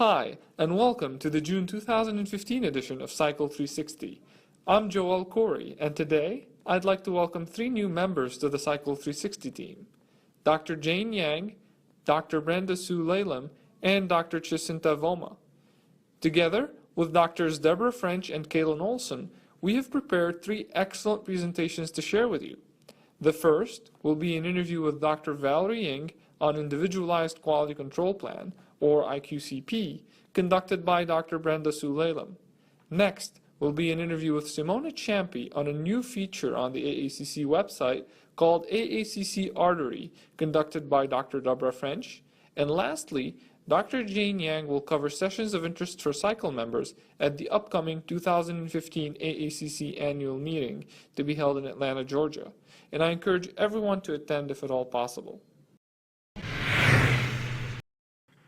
Hi, and welcome to the June 2015 edition of SYCL 360. I'm Joel Corey, and today I'd like to welcome three new members to the SYCL 360 team: Dr. Jane Yang, Dr. Brenda Sue Lalem, and Dr. Chisinta Voma. Together with Drs. Deborah French and Kaylin Olson, we have prepared three excellent presentations to share with you. The first will be an interview with Dr. Valerie Ng on Individualized Quality Control Plan, or IQCP, conducted by Dr. Brenda Sue Lalem. Next will be an interview with Simona Ciampi on a new feature on the AACC website called AACC Artery, conducted by Dr. Deborah French. And lastly, Dr. Jane Yang will cover sessions of interest for SYCL members at the upcoming 2015 AACC annual meeting to be held in Atlanta, Georgia. And I encourage everyone to attend if at all possible.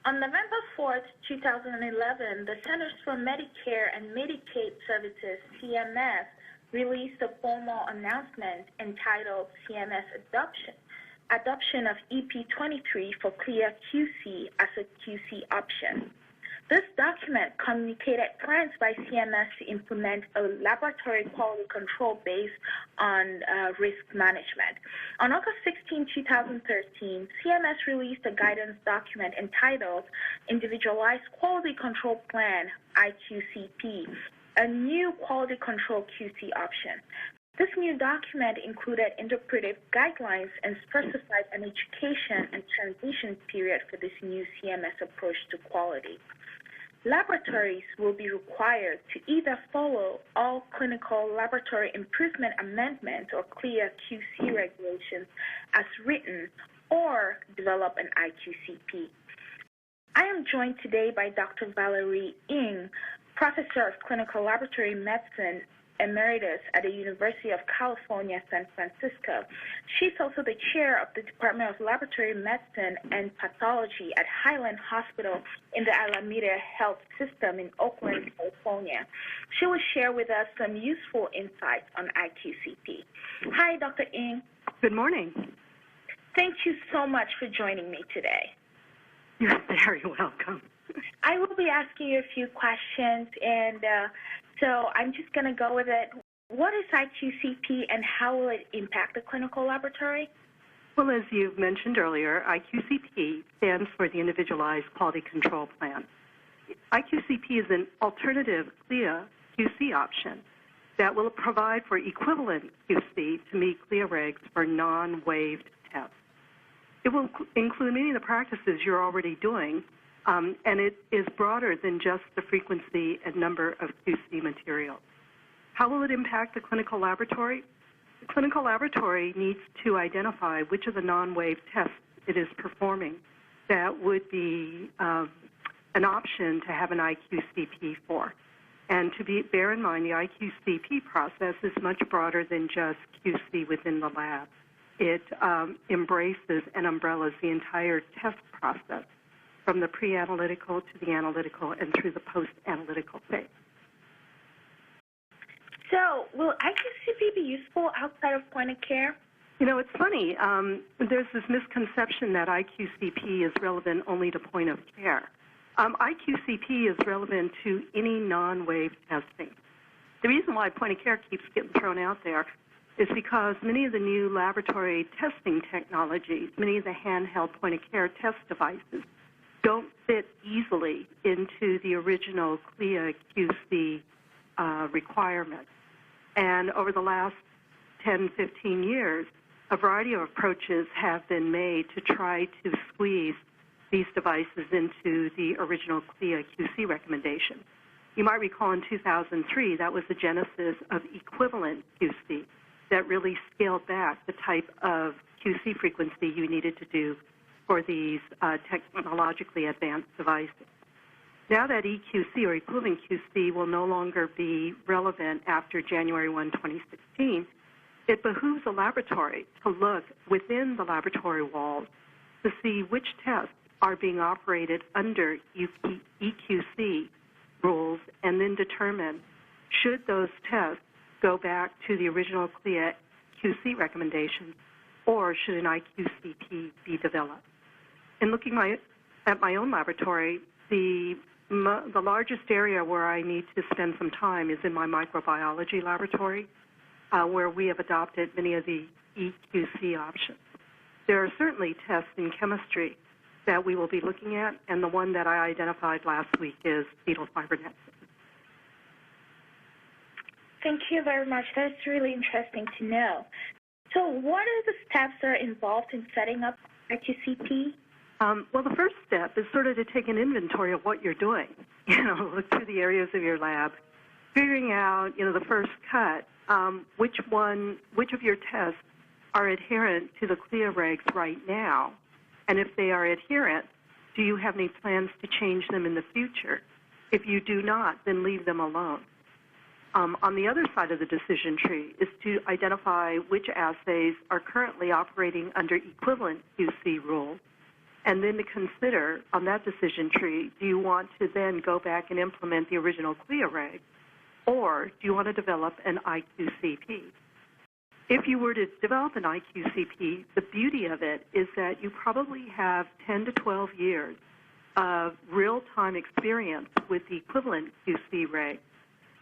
On November 4th, 2011, the Centers for Medicare and Medicaid Services, CMS, released a formal announcement entitled CMS Adoption of EP23 for CLIA QC as a QC option. This document communicated plans by CMS to implement a laboratory quality control based on risk management. On August 16, 2013, CMS released a guidance document entitled Individualized Quality Control Plan, IQCP, a new quality control QC option. This new document included interpretive guidelines and specified an education and transition period for this new CMS approach to quality. Laboratories will be required to either follow all Clinical Laboratory Improvement Amendment or CLIA QC regulations as written or develop an IQCP. I am joined today by Dr. Valerie Ng, Professor of Clinical Laboratory Medicine Emeritus at the University of California, San Francisco. She's also the chair of the Department of Laboratory Medicine and Pathology at Highland Hospital in the Alameda Health System in Oakland, California. She will share with us some useful insights on IQCP. Hi, Dr. Ng. Good morning. Thank you so much for joining me today. You're very welcome. I will be asking you a few questions, and so I'm just going to go with it. What is IQCP and how will it impact the clinical laboratory? Well, as you mentioned earlier, IQCP stands for the Individualized Quality Control Plan. IQCP is an alternative CLIA QC option that will provide for equivalent QC to meet CLIA regs for non-waived tests. It will include many of the practices you're already doing, and it is broader than just the frequency and number of QC materials. How will it impact the clinical laboratory? The clinical laboratory needs to identify which of the non-waived tests it is performing that would be an option to have an IQCP for. And bear in mind, the IQCP process is much broader than just QC within the lab. It embraces and umbrellas the entire test process, from the pre-analytical to the analytical and through the post-analytical phase. So, will IQCP be useful outside of point of care? You know, it's funny. There's this misconception that IQCP is relevant only to point of care. IQCP is relevant to any non-waived testing. The reason why point of care keeps getting thrown out there is because many of the new laboratory testing technologies, many of the handheld point of care test devices, don't fit easily into the original CLIA QC requirements. And over the last 10, 15 years, a variety of approaches have been made to try to squeeze these devices into the original CLIA QC recommendation. You might recall in 2003, that was the genesis of equivalent QC that really scaled back the type of QC frequency you needed to do for these technologically advanced devices. Now that EQC or equivalent QC will no longer be relevant after January 1, 2016, it behooves a laboratory to look within the laboratory walls to see which tests are being operated under EQC rules and then determine should those tests go back to the original CLIA QC recommendations or should an IQCP be developed. In looking at my own laboratory, the the largest area where I need to spend some time is in my microbiology laboratory, where we have adopted many of the EQC options. There are certainly tests in chemistry that we will be looking at, and the one that I identified last week is fetal fibronectin. Thank you very much. That's really interesting to know. So what are the steps that are involved in setting up IQCP? Well, the first step is sort of to take an inventory of what you're doing. Look through the areas of your lab, figuring out, the first cut, which of your tests are adherent to the CLIA regs right now, and if they are adherent, do you have any plans to change them in the future? If you do not, then leave them alone. On the other side of the decision tree is to identify which assays are currently operating under equivalent QC rules, and then to consider on that decision tree, do you want to then go back and implement the original CLIA reg, or do you want to develop an IQCP? If you were to develop an IQCP, the beauty of it is that you probably have 10 to 12 years of real-time experience with the equivalent QC reg,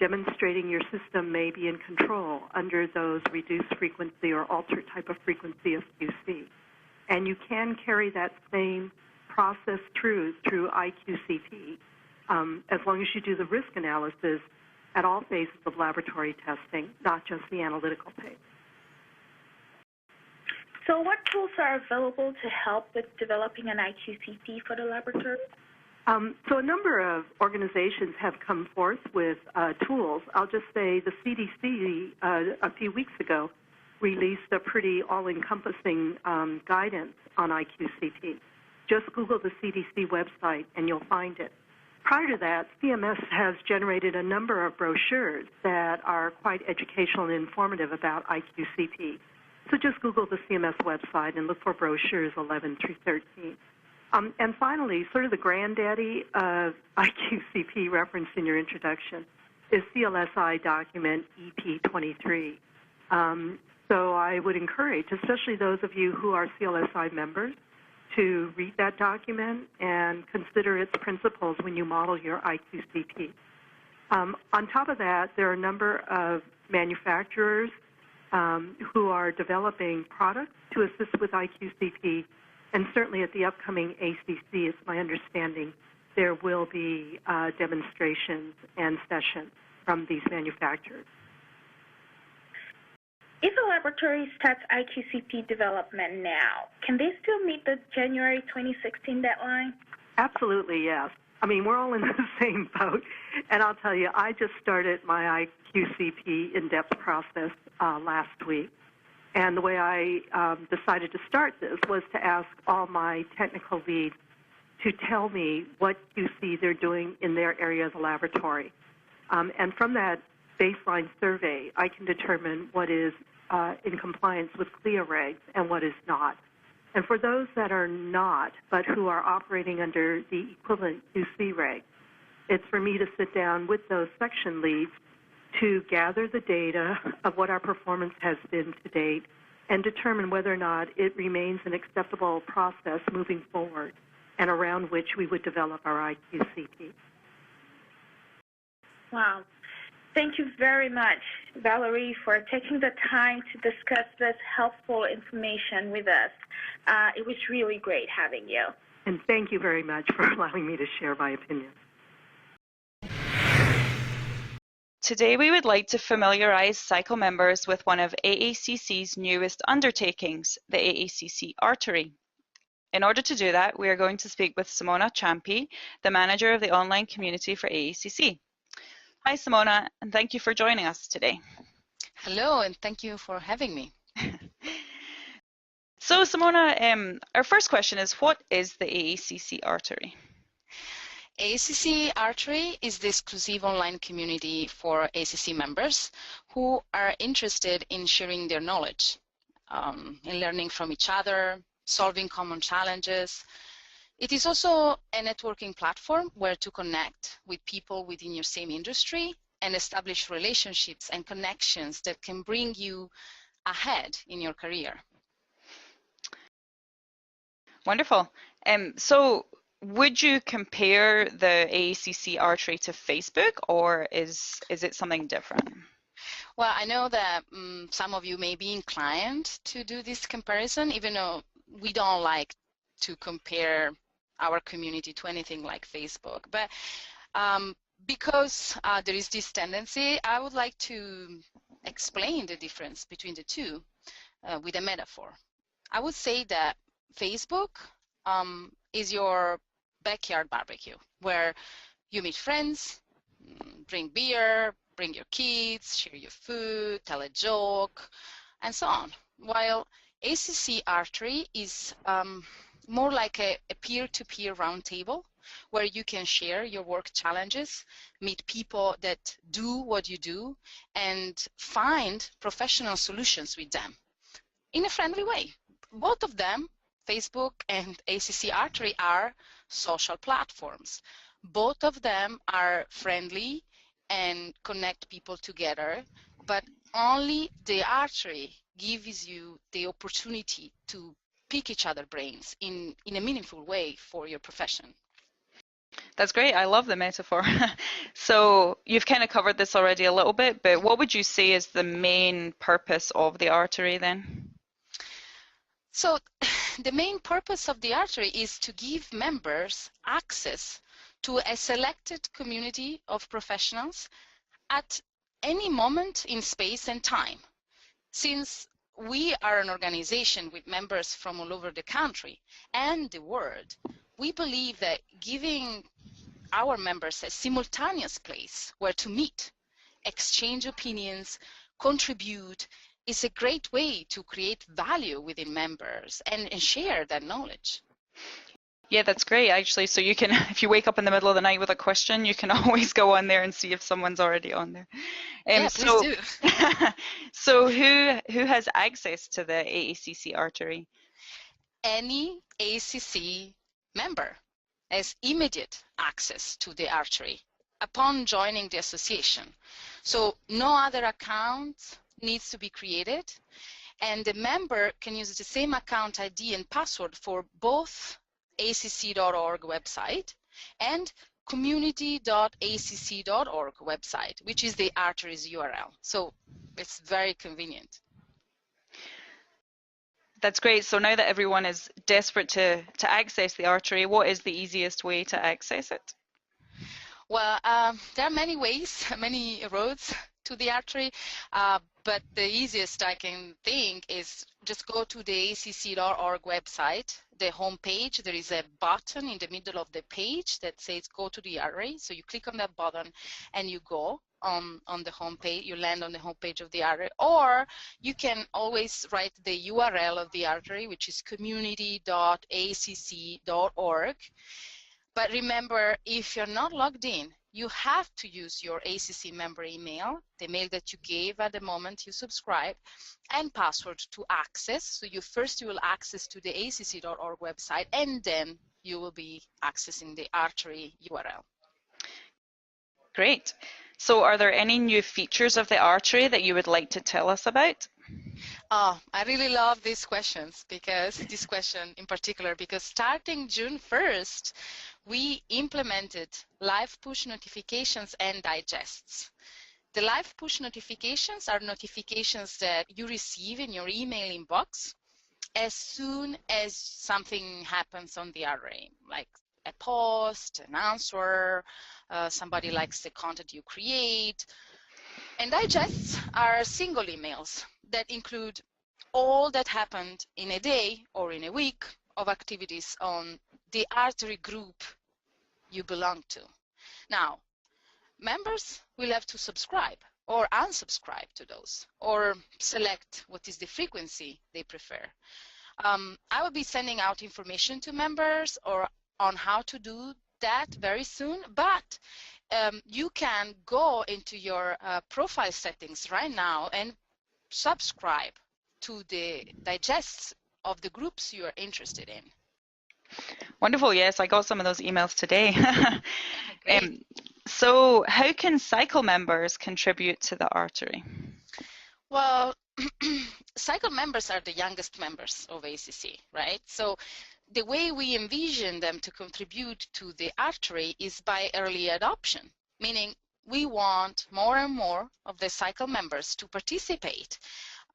demonstrating your system may be in control under those reduced frequency or altered type of frequency of QC. And you can carry that same process through IQCP as long as you do the risk analysis at all phases of laboratory testing, not just the analytical phase. So what tools are available to help with developing an IQCP for the laboratory? So a number of organizations have come forth with tools. I'll just say the CDC a few weeks ago released a pretty all-encompassing guidance on IQCP. Just Google the CDC website and you'll find it. Prior to that, CMS has generated a number of brochures that are quite educational and informative about IQCP. So just Google the CMS website and look for brochures 11 through 13. And finally, sort of the granddaddy of IQCP referenced in your introduction is CLSI document EP23. So I would encourage, especially those of you who are CLSI members, to read that document and consider its principles when you model your IQCP. On top of that, there are a number of manufacturers who are developing products to assist with IQCP, and certainly at the upcoming ACC, it's my understanding, there will be demonstrations and sessions from these manufacturers. If a laboratory starts IQCP development now, can they still meet the January 2016 deadline? Absolutely, yes. I mean, we're all in the same boat. And I'll tell you, I just started my IQCP in-depth process last week. And the way I decided to start this was to ask all my technical leads to tell me what QC they're doing in their area of the laboratory. And from that baseline survey, I can determine what is in compliance with CLIA regs and what is not. And for those that are not, but who are operating under the equivalent QC regs, it's for me to sit down with those section leads to gather the data of what our performance has been to date and determine whether or not it remains an acceptable process moving forward and around which we would develop our IQCP. Wow. Thank you very much, Valerie, for taking the time to discuss this helpful information with us. It was really great having you. And thank you very much for allowing me to share my opinion. Today we would like to familiarize SYCL members with one of AACC's newest undertakings, the AACC Artery. In order to do that, we are going to speak with Simona Ciampi, the manager of the online community for AACC. Hi, Simona, and thank you for joining us today. Hello, and thank you for having me. So, Simona, our first question is, what is the AACC Artery? AACC Artery is the exclusive online community for AACC members who are interested in sharing their knowledge, in learning from each other, solving common challenges. It is also a networking platform where to connect with people within your same industry and establish relationships and connections that can bring you ahead in your career. Wonderful. So would you compare the AACC Artery to Facebook, or is it something different? Well, I know that some of you may be inclined to do this comparison, even though we don't like to compare our community to anything like Facebook. But because there is this tendency, I would like to explain the difference between the two with a metaphor. I would say that Facebook is your backyard barbecue, where you meet friends, drink beer, bring your kids, share your food, tell a joke, and so on. While AACC Artery is more like a peer-to-peer roundtable where you can share your work challenges, meet people that do what you do, and find professional solutions with them in a friendly way. Both of them, Facebook and AACC Artery, are social platforms. Both of them are friendly and connect people together, but only the Artery gives you the opportunity to pick each other's brains in a meaningful way for your profession. That's great. I love the metaphor. So you've kind of covered this already a little bit, but what would you say is the main purpose of the Artery then? So the main purpose of the Artery is to give members access to a selected community of professionals at any moment in space and time. Since we are an organization with members from all over the country and the world, we believe that giving our members a simultaneous place where to meet, exchange opinions, contribute is a great way to create value within members and share that knowledge. Yeah, that's great actually. So you can, if you wake up in the middle of the night with a question, you can always go on there and see if someone's already on there. Yeah, please do. So who has access to the AACC Artery? Any AACC member has immediate access to the Artery upon joining the association. So no other account needs to be created, and the member can use the same account ID and password for both acc.org website and community.acc.org website, which is the Artery's URL. So it's very convenient. That's great. So now that everyone is desperate to access the Artery, what is the easiest way to access it? Well, there are many ways, many roads to the Artery, but the easiest I can think is just go to the acc.org website, the home page. There is a button in the middle of the page that says go to the Artery. So you click on that button and you go on the home page, you land on the home page of the Artery, or you can always write the URL of the Artery, which is community.acc.org. But remember, if you're not logged in, you have to use your AACC member email, the mail that you gave at the moment you subscribe, and password to access. So you will access to the acc.org website, and then you will be accessing the Artery URL. Great. So are there any new features of the Artery that you would like to tell us about? Oh, I really love these questions, because this question in particular, because starting June 1st, we implemented live push notifications and digests. The live push notifications are notifications that you receive in your email inbox as soon as something happens on the Artery, like a post, an answer, somebody likes the content you create. And digests are single emails that include all that happened in a day or in a week of activities on the Artery group you belong to. Now, members will have to subscribe or unsubscribe to those, or select what is the frequency they prefer. I will be sending out information to members or on how to do that very soon, but you can go into your profile settings right now and subscribe to the digests of the groups you are interested in. Wonderful. Yes, I got some of those emails today. So how can SYCL members contribute to the Artery? Well, SYCL members are the youngest members of AACC, right? So the way we envision them to contribute to the artery is by early adoption, meaning we want more and more of the cycle members to participate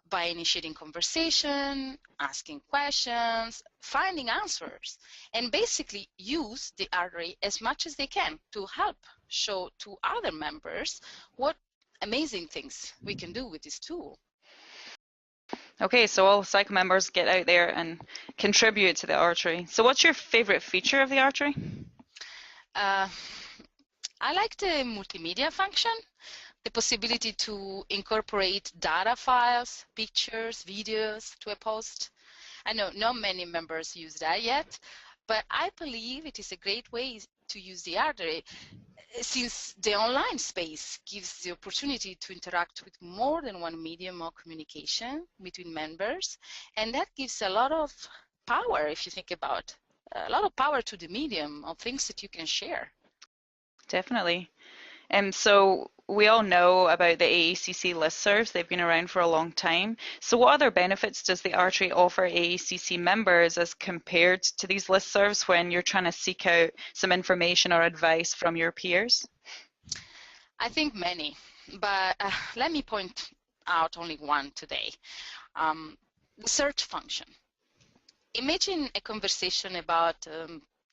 by initiating conversation, asking questions, finding answers, and basically use the artery as much as they can to help show to other members what amazing things we can do with this tool. Okay, so all cycle members get out there and contribute to the artery. So what's your favorite feature of the artery? I like the multimedia function, the possibility to incorporate data files, pictures, videos to a post. I know not many members use that yet, but I believe it is a great way to use the artery, since the online space gives the opportunity to interact with more than one medium of communication between members, and that gives a lot of power, if you think about a lot of power to the medium of things that you can share. Definitely. So we all know about the AACC listservs. They've been around for a long time. So what other benefits does the artery offer AACC members as compared to these listservs when you're trying to seek out some information or advice from your peers? I think many, but let me point out only one today. The search function. Imagine a conversation about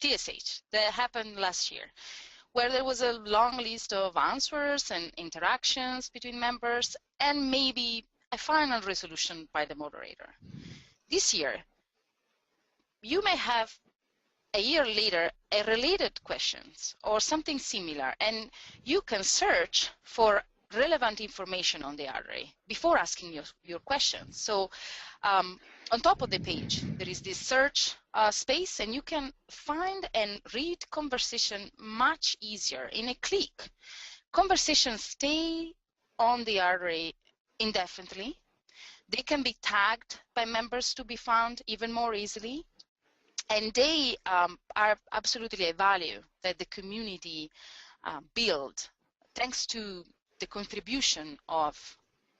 TSH that happened last year, where there was a long list of answers and interactions between members, and maybe a final resolution by the moderator. This year, you may have a year later a related questions or something similar, and you can search for relevant information on the artery before asking your questions. So on top of the page, there is this search space, and you can find and read conversation much easier in a click. Conversations stay on the artery indefinitely. They can be tagged by members to be found even more easily. And they are absolutely a value that the community build thanks to the contribution of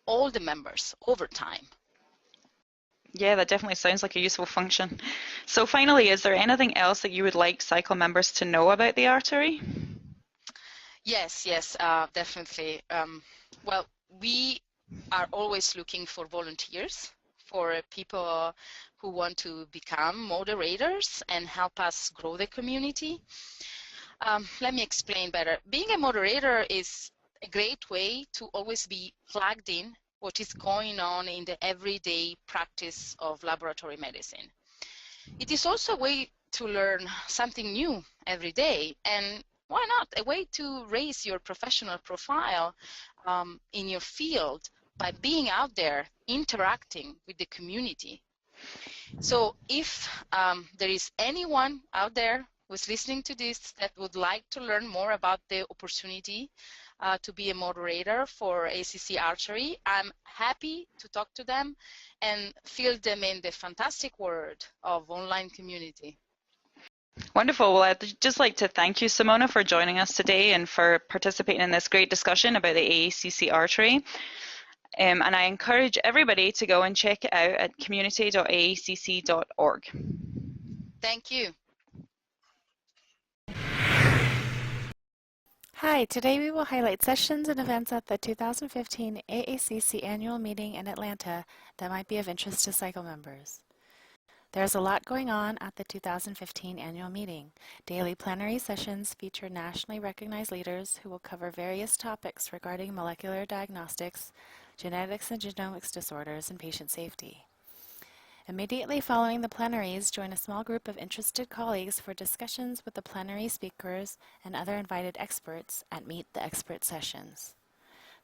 all the members over time. Yeah, that definitely sounds like a useful function. So finally, is there anything else that you would like cycle members to know about the artery? Yes, definitely. Well, we are always looking for volunteers, for people who want to become moderators and help us grow the community. Let me explain better. Being a moderator is a great way to always be plugged in what is going on in the everyday practice of laboratory medicine. It is also a way to learn something new every day, and why not a way to raise your professional profile in your field by being out there interacting with the community. So if there is anyone out there who's listening to this that would like to learn more about the opportunity to be a moderator for AACC Artery, I'm happy to talk to them and fill them in the fantastic world of online community. Wonderful. Well, I'd just like to thank you, Simona, for joining us today and for participating in this great discussion about the AACC Artery. And I encourage everybody to go and check it out at community.aacc.org. Thank you. Hi, today we will highlight sessions and events at the 2015 AACC Annual Meeting in Atlanta that might be of interest to cycle members. There's a lot going on at the 2015 Annual Meeting. Daily plenary sessions feature nationally recognized leaders who will cover various topics regarding molecular diagnostics, genetics and genomics disorders, and patient safety. Immediately following the plenaries, join a small group of interested colleagues for discussions with the plenary speakers and other invited experts at Meet the Expert sessions.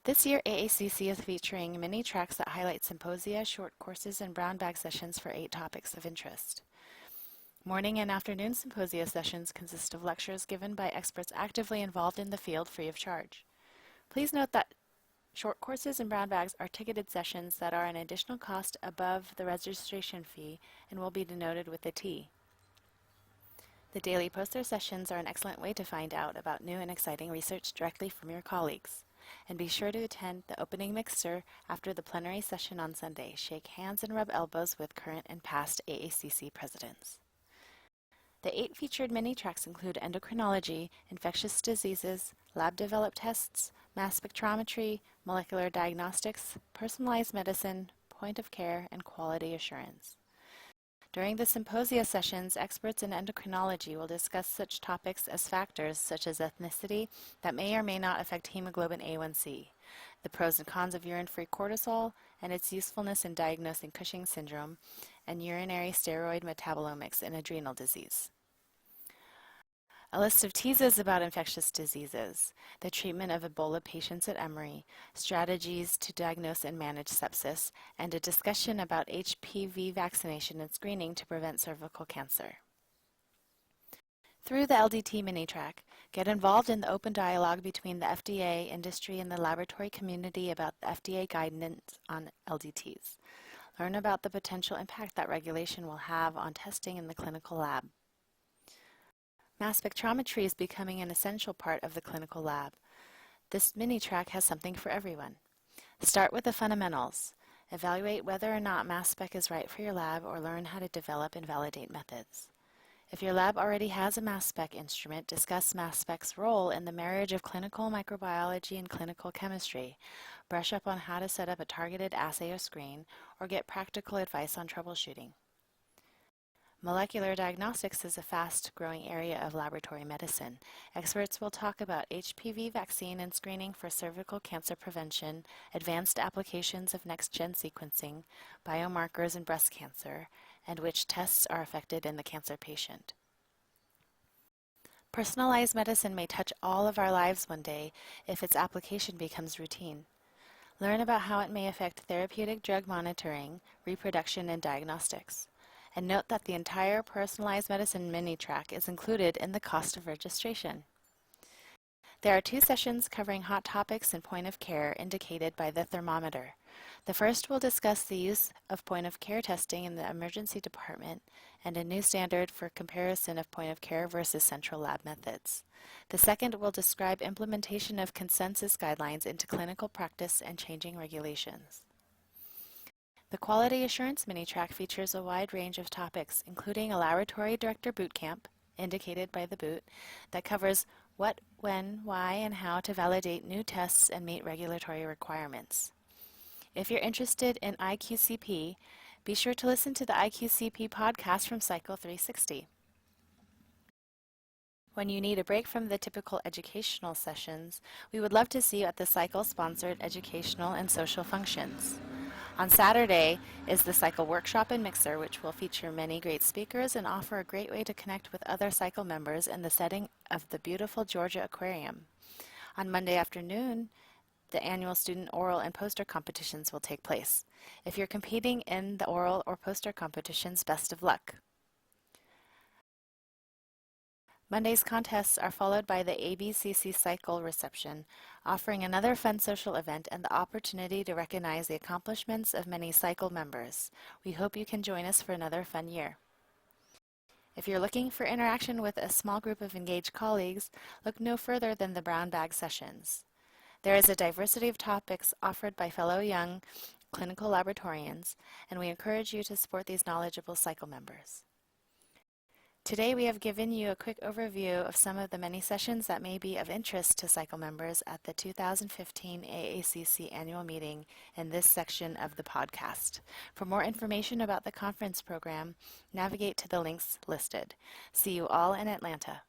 This year, AACC is featuring mini tracks that highlight symposia, short courses, and brown bag sessions for 8 topics of interest. Morning and afternoon symposia sessions consist of lectures given by experts actively involved in the field free of charge. Please note that short courses and brown bags are ticketed sessions that are an additional cost above the registration fee and will be denoted with a T. The daily poster sessions are an excellent way to find out about new and exciting research directly from your colleagues. And be sure to attend the opening mixer after the plenary session on Sunday. Shake hands and rub elbows with current and past AACC presidents. The 8 featured mini-tracks include endocrinology, infectious diseases, lab-developed tests, mass spectrometry, molecular diagnostics, personalized medicine, point of care, and quality assurance. During the symposia sessions, experts in endocrinology will discuss such topics as factors such as ethnicity that may or may not affect hemoglobin A1C, the pros and cons of urine-free cortisol and its usefulness in diagnosing Cushing's syndrome, and urinary steroid metabolomics in adrenal disease. A list of teases about infectious diseases, the treatment of Ebola patients at Emory, strategies to diagnose and manage sepsis, and a discussion about HPV vaccination and screening to prevent cervical cancer. Through the LDT mini-track, get involved in the open dialogue between the FDA, industry, and the laboratory community about the FDA guidance on LDTs. Learn about the potential impact that regulation will have on testing in the clinical lab. Mass spectrometry is becoming an essential part of the clinical lab. This mini-track has something for everyone. Start with the fundamentals. Evaluate whether or not mass spec is right for your lab or learn how to develop and validate methods. If your lab already has a mass spec instrument, discuss mass spec's role in the marriage of clinical microbiology and clinical chemistry. Brush up on how to set up a targeted assay or screen, or get practical advice on troubleshooting. Molecular diagnostics is a fast-growing area of laboratory medicine. Experts will talk about HPV vaccine and screening for cervical cancer prevention, advanced applications of next-gen sequencing, biomarkers in breast cancer, and which tests are affected in the cancer patient. Personalized medicine may touch all of our lives one day if its application becomes routine. Learn about how it may affect therapeutic drug monitoring, reproduction, and diagnostics. And note that the entire Personalized Medicine mini-track is included in the cost of registration. There are 2 sessions covering hot topics in point of care indicated by the thermometer. The first will discuss the use of point of care testing in the emergency department and a new standard for comparison of point of care versus central lab methods. The second will describe implementation of consensus guidelines into clinical practice and changing regulations. The Quality Assurance mini-track features a wide range of topics, including a Laboratory Director Bootcamp, indicated by the boot, that covers what, when, why, and how to validate new tests and meet regulatory requirements. If you're interested in IQCP, be sure to listen to the IQCP podcast from SYCL 360. When you need a break from the typical educational sessions, we would love to see you at the SYCL-sponsored educational and social functions. On Saturday is the SYCL Workshop and Mixer, which will feature many great speakers and offer a great way to connect with other SYCL members in the setting of the beautiful Georgia Aquarium. On Monday afternoon, the annual student oral and poster competitions will take place. If you're competing in the oral or poster competitions, best of luck. Monday's contests are followed by the AACC SYCL reception, offering another fun social event and the opportunity to recognize the accomplishments of many SYCL members. We hope you can join us for another fun year. If you're looking for interaction with a small group of engaged colleagues, look no further than the brown bag sessions. There is a diversity of topics offered by fellow young clinical laboratorians, and we encourage you to support these knowledgeable SYCL members. Today we have given you a quick overview of some of the many sessions that may be of interest to SYCL members at the 2015 AACC annual meeting in this section of the podcast. For more information about the conference program, navigate to the links listed. See you all in Atlanta.